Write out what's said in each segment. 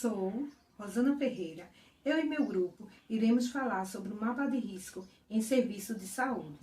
Sou Rosana Ferreira. Eu e meu grupo iremos falar sobre o mapa de risco em serviço de saúde.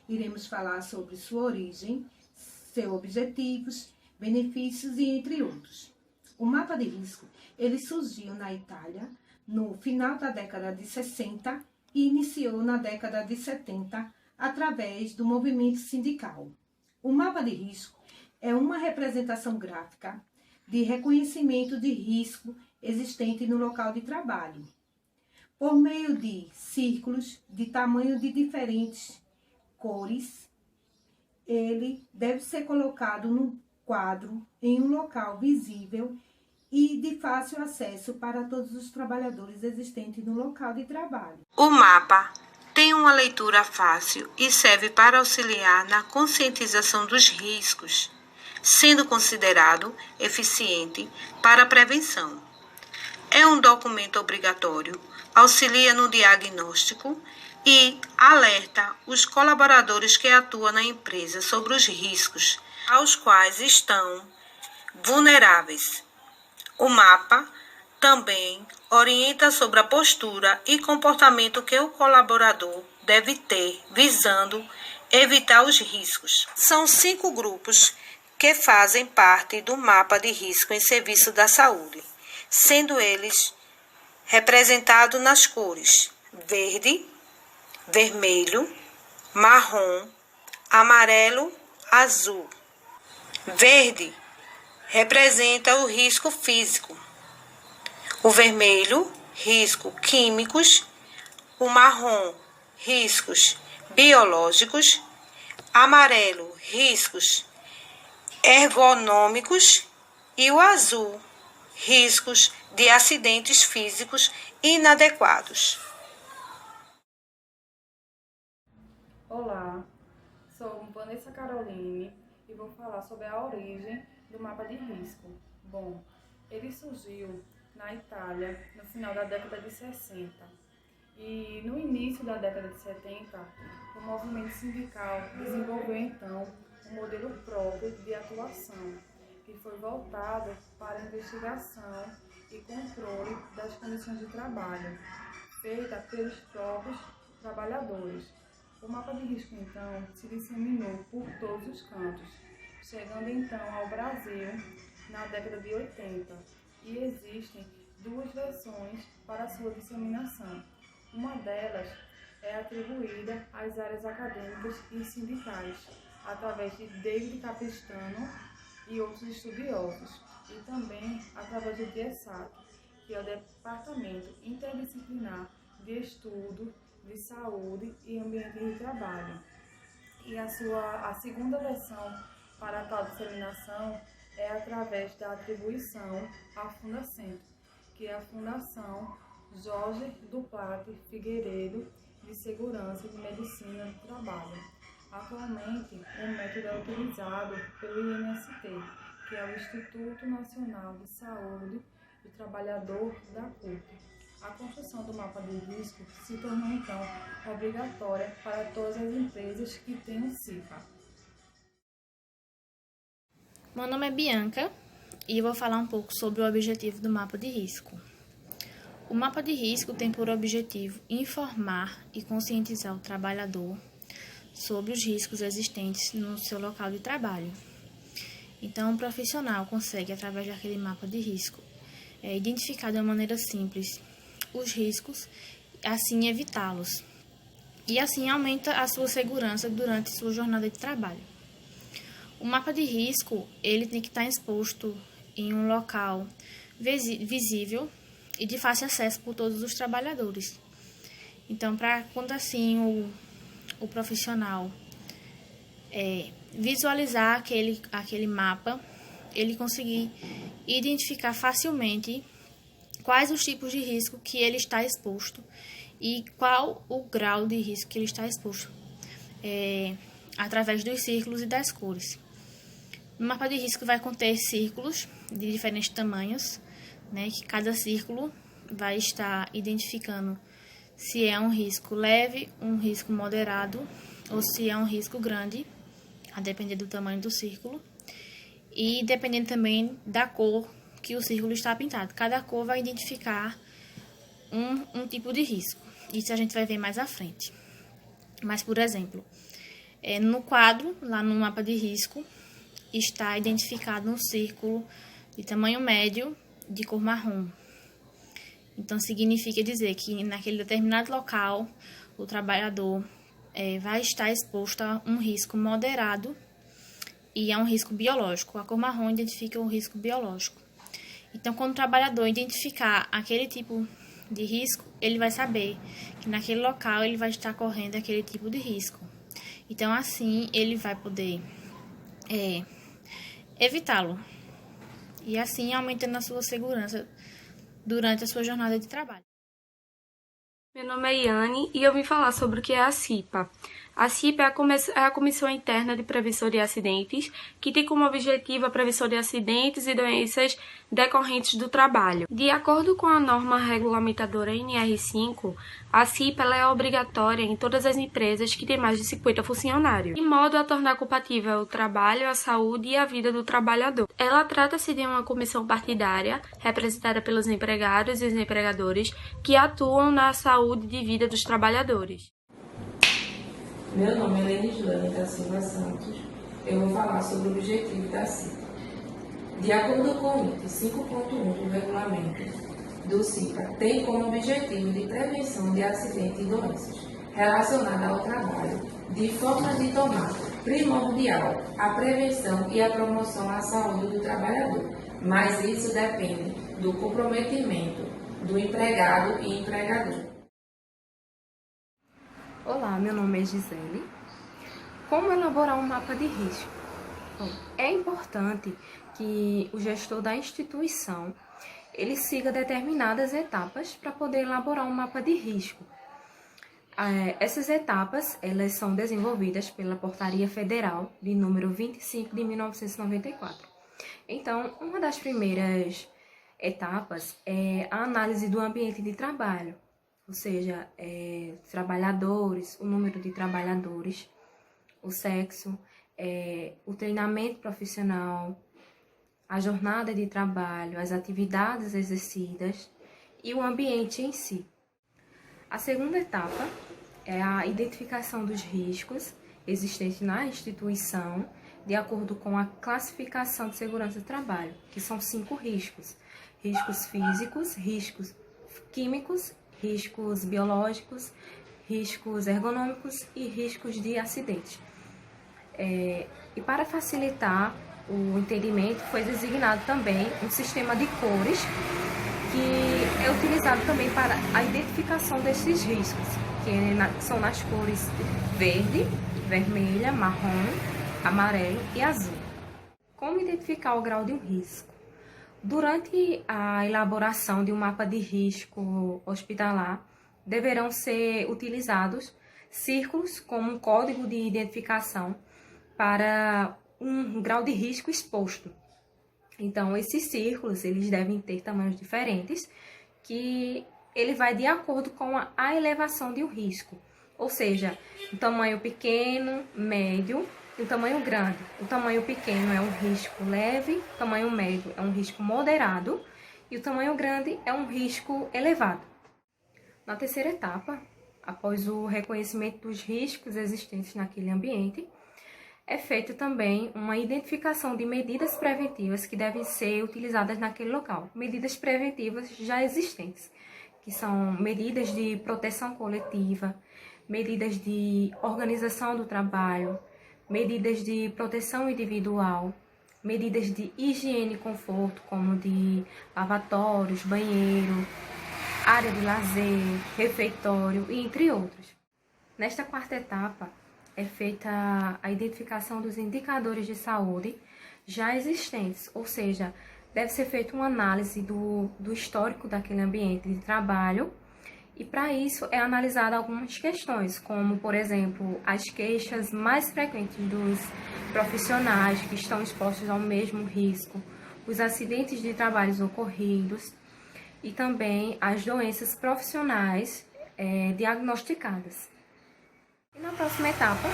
Iremos falar sobre sua origem, seus objetivos, benefícios e entre outros. O mapa de risco, ele surgiu na Itália no final da década de 60 e iniciou na década de 70 através do movimento sindical. O mapa de risco é uma representação gráfica de reconhecimento de risco existente no local de trabalho, por meio de círculos de tamanho de diferentes cores. Ele deve ser colocado no quadro em um local visível e de fácil acesso para todos os trabalhadores existentes no local de trabalho. O mapa tem uma leitura fácil e serve para auxiliar na conscientização dos riscos, sendo considerado eficiente para a prevenção. É um documento obrigatório, auxilia no diagnóstico e alerta os colaboradores que atuam na empresa sobre os riscos aos quais estão vulneráveis. O mapa também orienta sobre a postura e comportamento que o colaborador deve ter, visando evitar os riscos. São 5 grupos que fazem parte do mapa de risco em serviço da saúde, sendo eles representados nas cores verde, vermelho, marrom, amarelo, azul. Verde representa o risco físico, o vermelho, riscos químicos, o marrom, riscos biológicos, amarelo, riscos ergonômicos e o azul, riscos de acidentes físicos inadequados. Olá, sou Vanessa Caroline e vou falar sobre a origem do mapa de risco. Bom, ele surgiu na Itália no final da década de 60 e no início da década de 70 o movimento sindical desenvolveu então um modelo próprio de atuação que foi voltado para a investigação e controle das condições de trabalho feita pelos próprios trabalhadores. O mapa de risco então se disseminou por todos os cantos, chegando então ao Brasil na década de 80, e existem 2 versões para sua disseminação. Uma delas é atribuída às áreas acadêmicas e sindicais, através de David Capistrano e outros estudiosos, e também através do DIESAT, que é o Departamento Interdisciplinar de Estudo de Saúde e Ambiente de Trabalho. E a segunda versão para a tal disseminação é através da atribuição à Fundacentro, que é a Fundação Jorge Duplatti Figueiredo de Segurança e de Medicina do Trabalho. Atualmente, o método é utilizado pelo INST, que é o Instituto Nacional de Saúde do Trabalhador da CUT. A construção do mapa de risco se tornou, então, obrigatória para todas as empresas que têm o CIPA. Meu nome é Bianca e eu vou falar um pouco sobre o objetivo do mapa de risco. O mapa de risco tem por objetivo informar e conscientizar o trabalhador sobre os riscos existentes no seu local de trabalho. Então, o profissional consegue, através daquele mapa de risco, identificar de uma maneira simples os riscos, assim evitá-los. E assim aumenta a sua segurança durante sua jornada de trabalho. O mapa de risco, ele tem que estar exposto em um local visível e de fácil acesso por todos os trabalhadores. Então, para quando assim o profissional visualizar aquele mapa, ele conseguir identificar facilmente quais os tipos de risco que ele está exposto e qual o grau de risco que ele está exposto, através dos círculos e das cores. O mapa de risco vai conter círculos de diferentes tamanhos, né, que cada círculo vai estar identificando se é um risco leve, um risco moderado ou se é um risco grande, a depender do tamanho do círculo. E dependendo também da cor que o círculo está pintado. Cada cor vai identificar um tipo de risco. Isso a gente vai ver mais à frente. Mas, por exemplo, no quadro, lá no mapa de risco, está identificado um círculo de tamanho médio de cor marrom. Então, significa dizer que naquele determinado local, o trabalhador vai estar exposto a um risco moderado e a um risco biológico. A cor marrom identifica o risco biológico. Então, quando o trabalhador identificar aquele tipo de risco, ele vai saber que naquele local ele vai estar correndo aquele tipo de risco. Então, assim, ele vai poder evitá-lo. E assim, aumentando a sua segurança durante a sua jornada de trabalho. Meu nome é Iane e eu vim falar sobre o que é a CIPA. A CIPA é a Comissão Interna de Prevenção de Acidentes, que tem como objetivo a prevenção de acidentes e doenças decorrentes do trabalho. De acordo com a norma regulamentadora NR5, a CIPA ela é obrigatória em todas as empresas que têm mais de 50 funcionários, de modo a tornar compatível o trabalho, a saúde e a vida do trabalhador. Ela trata-se de uma comissão partidária, representada pelos empregados e os empregadores, que atuam na saúde e vida dos trabalhadores. Meu nome é Lenislane da Silva Santos. Eu vou falar sobre o objetivo da CIPA. De acordo com o item 5.1 do regulamento do CIPA, tem como objetivo de prevenção de acidentes e doenças relacionadas ao trabalho, de forma de tomar primordial a prevenção e a promoção à saúde do trabalhador, mas isso depende do comprometimento do empregado e empregador. Olá, meu nome é Gisele. Como elaborar um mapa de risco? Bom, é importante que o gestor da instituição ele siga determinadas etapas para poder elaborar um mapa de risco. Essas etapas elas são desenvolvidas pela Portaria Federal de número 25 de 1994. Então, uma das primeiras etapas é a análise do ambiente de trabalho. Ou seja, trabalhadores, o número de trabalhadores, o sexo, o treinamento profissional, a jornada de trabalho, as atividades exercidas e o ambiente em si. A segunda etapa é a identificação dos riscos existentes na instituição, de acordo com a classificação de segurança do trabalho, que são 5 riscos: riscos físicos, riscos químicos, riscos biológicos, riscos ergonômicos e riscos de acidente. E para facilitar o entendimento, foi designado também um sistema de cores que é utilizado também para a identificação desses riscos, que são nas cores verde, vermelha, marrom, amarelo e azul. Como identificar o grau de um risco? Durante a elaboração de um mapa de risco hospitalar, deverão ser utilizados círculos como um código de identificação para um grau de risco exposto. Então, esses círculos eles devem ter tamanhos diferentes, que ele vai de acordo com a elevação de um risco. Ou seja, um tamanho pequeno, médio e um tamanho grande. O tamanho pequeno é um risco leve, o tamanho médio é um risco moderado e o tamanho grande é um risco elevado. Na terceira etapa, após o reconhecimento dos riscos existentes naquele ambiente, é feita também uma identificação de medidas preventivas que devem ser utilizadas naquele local. Medidas preventivas já existentes, que são medidas de proteção coletiva, medidas de organização do trabalho, medidas de proteção individual, medidas de higiene e conforto, como de lavatórios, banheiro, área de lazer, refeitório e entre outros. Nesta quarta etapa, é feita a identificação dos indicadores de saúde já existentes, ou seja, deve ser feita uma análise do histórico daquele ambiente de trabalho e para isso é analisada algumas questões, como, por exemplo, as queixas mais frequentes dos profissionais que estão expostos ao mesmo risco, os acidentes de trabalhos ocorridos e também as doenças profissionais diagnosticadas. E na próxima etapa,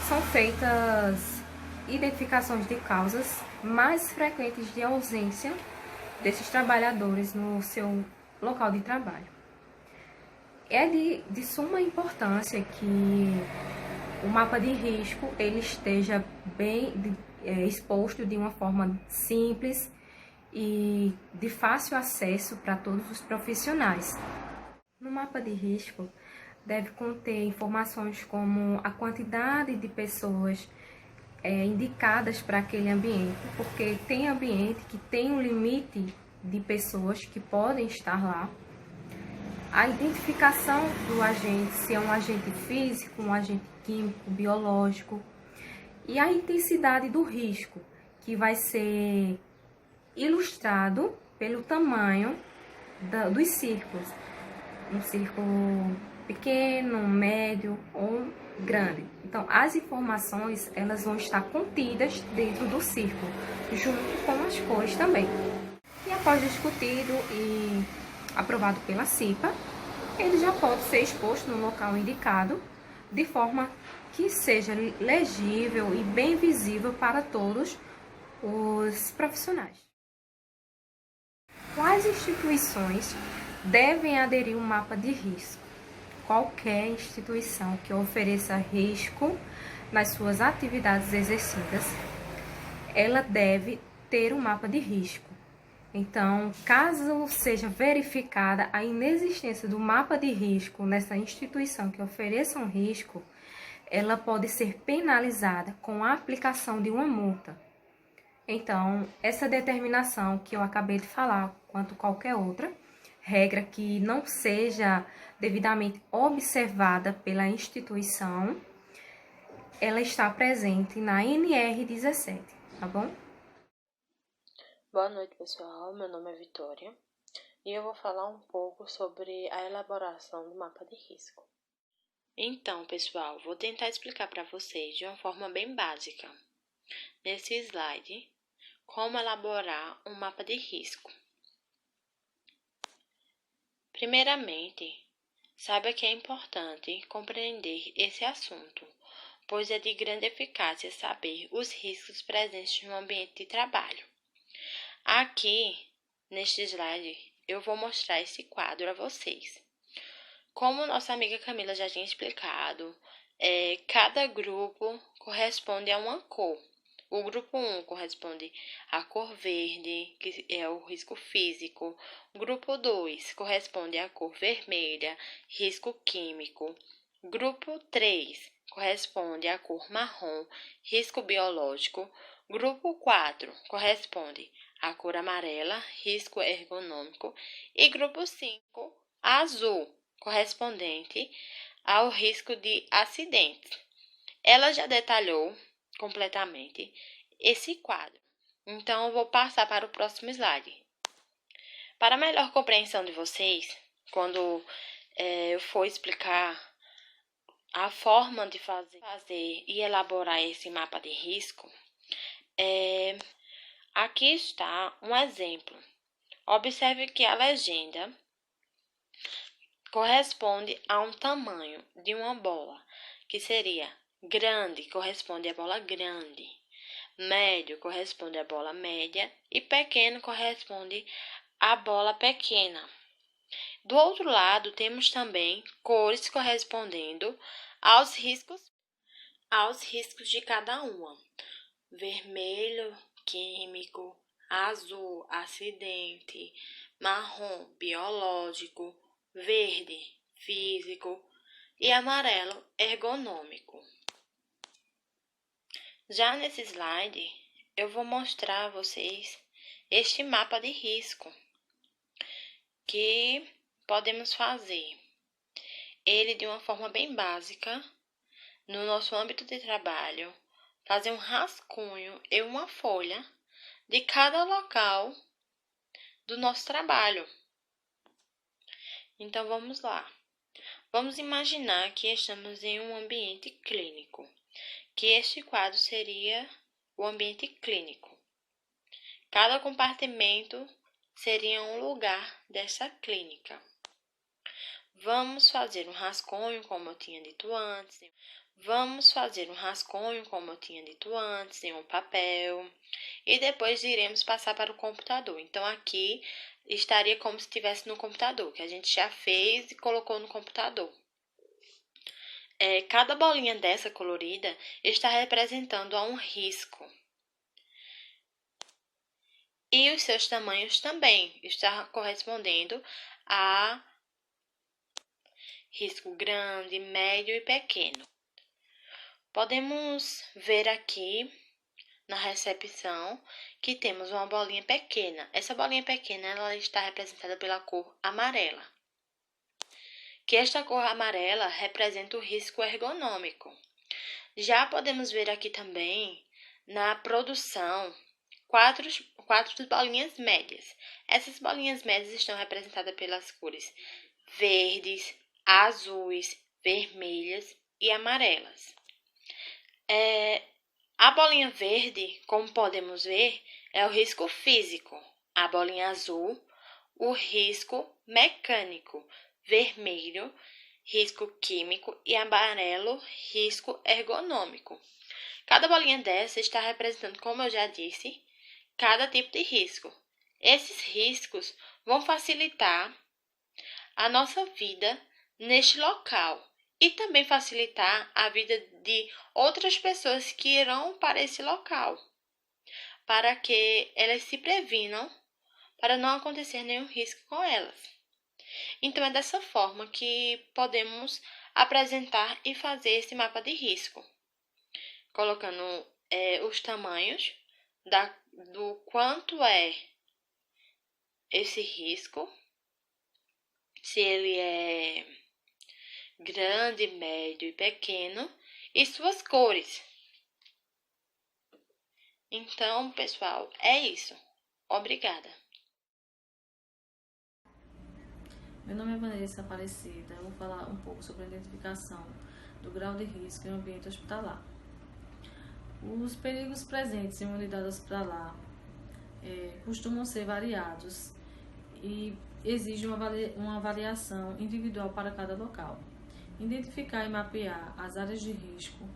são feitas identificações de causas mais frequentes de ausência desses trabalhadores no seu local de trabalho. É de suma importância que o mapa de risco ele esteja bem exposto de uma forma simples e de fácil acesso para todos os profissionais. No mapa de risco deve conter informações como a quantidade de pessoas indicadas para aquele ambiente, porque tem ambiente que tem um limite de pessoas que podem estar lá. A identificação do agente, se é um agente físico, um agente químico, biológico, e a intensidade do risco, que vai ser ilustrado pelo tamanho dos círculos. Um círculo pequeno, médio ou grande. Então, as informações elas vão estar contidas dentro do círculo, junto com as cores também. E após discutido e aprovado pela CIPA, ele já pode ser exposto no local indicado, de forma que seja legível e bem visível para todos os profissionais. Quais instituições devem aderir a um mapa de risco? Qualquer instituição que ofereça risco nas suas atividades exercidas, ela deve ter um mapa de risco. Então, caso seja verificada a inexistência do mapa de risco nessa instituição que ofereça um risco, ela pode ser penalizada com a aplicação de uma multa. Então, essa determinação que eu acabei de falar, quanto qualquer outra, regra que não seja devidamente observada pela instituição, ela está presente na NR17, tá bom? Boa noite, pessoal. Meu nome é Vitória e eu vou falar um pouco sobre a elaboração do mapa de risco. Então, pessoal, vou tentar explicar para vocês de uma forma bem básica, nesse slide, como elaborar um mapa de risco. Primeiramente, saiba que é importante compreender esse assunto, pois é de grande eficácia saber os riscos presentes no ambiente de trabalho. Aqui, neste slide, eu vou mostrar esse quadro a vocês. Como nossa amiga Camila já tinha explicado, cada grupo corresponde a uma cor. O grupo 1 corresponde à cor verde, que é o risco físico. O grupo 2 corresponde à cor vermelha, risco químico. Grupo 3 corresponde à cor marrom, risco biológico. Grupo 4 corresponde à cor amarela, risco ergonômico. E grupo 5, azul, correspondente ao risco de acidentes. Ela já detalhou completamente esse quadro. Então, eu vou passar para o próximo slide. Para melhor compreensão de vocês, quando eu for explicar a forma de fazer e elaborar esse mapa de risco, aqui está um exemplo. Observe que a legenda corresponde a um tamanho de uma bola, que seria grande, corresponde à bola grande, médio corresponde à bola média e pequeno corresponde à bola pequena. Do outro lado, temos também cores correspondendo aos riscos de cada uma. Vermelho, químico, azul, acidente, marrom, biológico, verde, físico e amarelo, ergonômico. Já nesse slide, eu vou mostrar a vocês este mapa de risco que podemos fazer. Ele de uma forma bem básica, no nosso âmbito de trabalho, fazer um rascunho e uma folha de cada local do nosso trabalho. Então, vamos lá. Vamos imaginar que estamos em um ambiente clínico, que este quadro seria o ambiente clínico. Cada compartimento seria um lugar dessa clínica. Vamos fazer um rascunho, como eu tinha dito antes. Vamos fazer um rascunho, como eu tinha dito antes, em um papel, e depois iremos passar para o computador. Então, aqui estaria como se estivesse no computador, que a gente já fez e colocou no computador. Cada bolinha dessa colorida está representando a um risco. E os seus tamanhos também estão correspondendo a risco grande, médio e pequeno. Podemos ver aqui na recepção que temos uma bolinha pequena. Essa bolinha pequena ela está representada pela cor amarela. Que esta cor amarela representa o risco ergonômico. Já podemos ver aqui também na produção quatro bolinhas médias. Essas bolinhas médias estão representadas pelas cores verdes, azuis, vermelhas e amarelas. A bolinha verde, como podemos ver, é o risco físico. A bolinha azul, o risco mecânico. Vermelho, risco químico e amarelo, risco ergonômico. Cada bolinha dessa está representando, como eu já disse, cada tipo de risco. Esses riscos vão facilitar a nossa vida neste local e também facilitar a vida de outras pessoas que irão para esse local, para que elas se previnam para não acontecer nenhum risco com elas. Então, é dessa forma que podemos apresentar e fazer esse mapa de risco, colocando os tamanhos do quanto é esse risco, se ele é grande, médio e pequeno, e suas cores. Então, pessoal, é isso. Obrigada. Meu nome é Vanessa Aparecida. Eu vou falar um pouco sobre a identificação do grau de risco em ambiente hospitalar. Os perigos presentes em uma unidade hospitalar costumam ser variados e exigem uma avaliação individual para cada local. Identificar e mapear as áreas de risco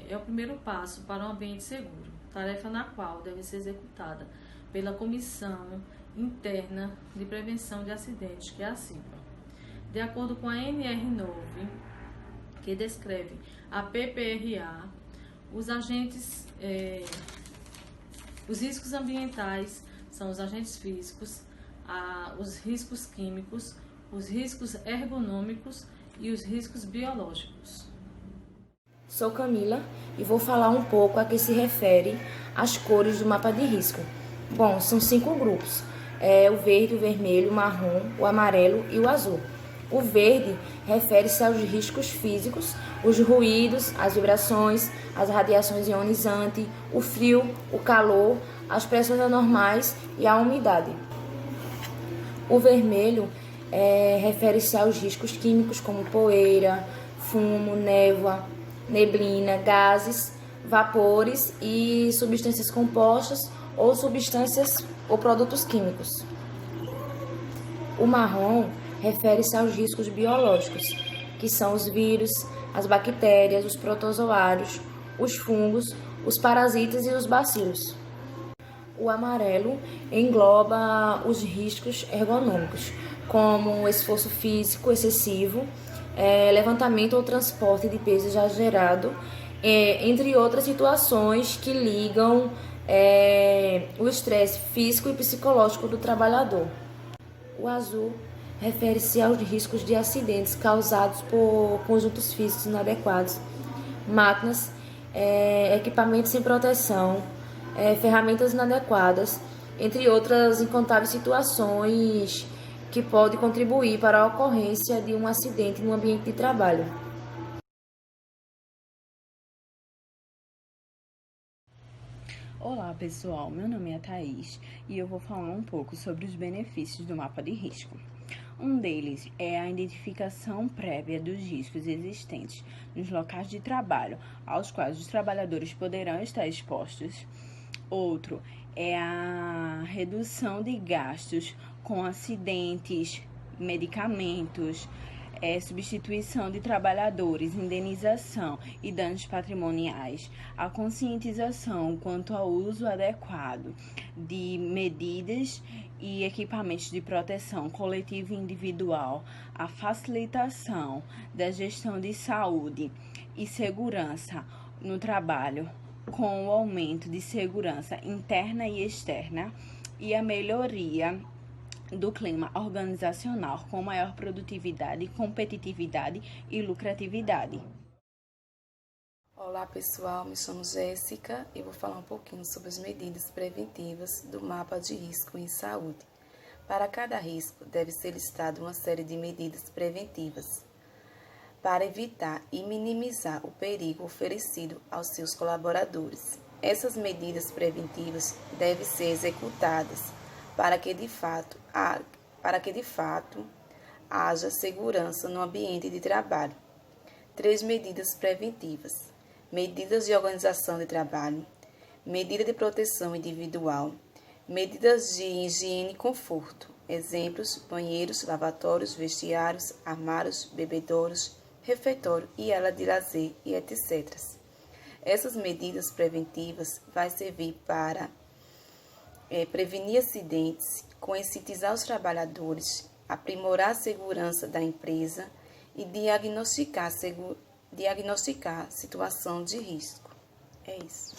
é o primeiro passo para um ambiente seguro, tarefa na qual deve ser executada pela Comissão Interna de Prevenção de Acidentes, que é a CIPA. De acordo com a NR9, que descreve a PPRA, os riscos ambientais são os agentes físicos, os riscos químicos, os riscos ergonômicos e os riscos biológicos. Sou Camila e vou falar um pouco a que se refere as cores do mapa de risco. Bom, são 5 grupos, o verde, o vermelho, o marrom, o amarelo e o azul. O verde refere-se aos riscos físicos, os ruídos, as vibrações, as radiações ionizantes, o frio, o calor, as pressões anormais e a umidade. O vermelho refere-se aos riscos químicos como poeira, fumo, névoa, neblina, gases, vapores e substâncias compostas ou substâncias ou produtos químicos. O marrom refere-se aos riscos biológicos, que são os vírus, as bactérias, os protozoários, os fungos, os parasitas e os bacilos. O amarelo engloba os riscos ergonômicos, como esforço físico excessivo, levantamento ou transporte de peso exagerado, entre outras situações que ligam o estresse físico e psicológico do trabalhador. O azul refere-se aos riscos de acidentes causados por conjuntos físicos inadequados, máquinas, equipamentos sem proteção, ferramentas inadequadas, entre outras incontáveis situações que podem contribuir para a ocorrência de um acidente no ambiente de trabalho. Olá pessoal, meu nome é Thaís e eu vou falar um pouco sobre os benefícios do mapa de risco. Um deles é a identificação prévia dos riscos existentes nos locais de trabalho, aos quais os trabalhadores poderão estar expostos. Outro é a redução de gastos com acidentes, medicamentos, substituição de trabalhadores, indenização e danos patrimoniais, a conscientização quanto ao uso adequado de medidas e equipamentos de proteção coletiva e individual, a facilitação da gestão de saúde e segurança no trabalho, com o aumento de segurança interna e externa e a melhoria do clima organizacional com maior produtividade, competitividade e lucratividade. Olá pessoal, me chamo Jéssica e vou falar um pouquinho sobre as medidas preventivas do mapa de risco em saúde. Para cada risco, deve ser listada uma série de medidas preventivas para evitar e minimizar o perigo oferecido aos seus colaboradores. Essas medidas preventivas devem ser executadas para que de fato haja segurança no ambiente de trabalho. 3 medidas preventivas: medidas de organização de trabalho, medida de proteção individual, medidas de higiene e conforto, exemplos: banheiros, lavatórios, vestiários, armários, bebedouros, refeitório e área de lazer e etc. Essas medidas preventivas vão servir para prevenir acidentes, conscientizar os trabalhadores, aprimorar a segurança da empresa e diagnosticar situação de risco. É isso.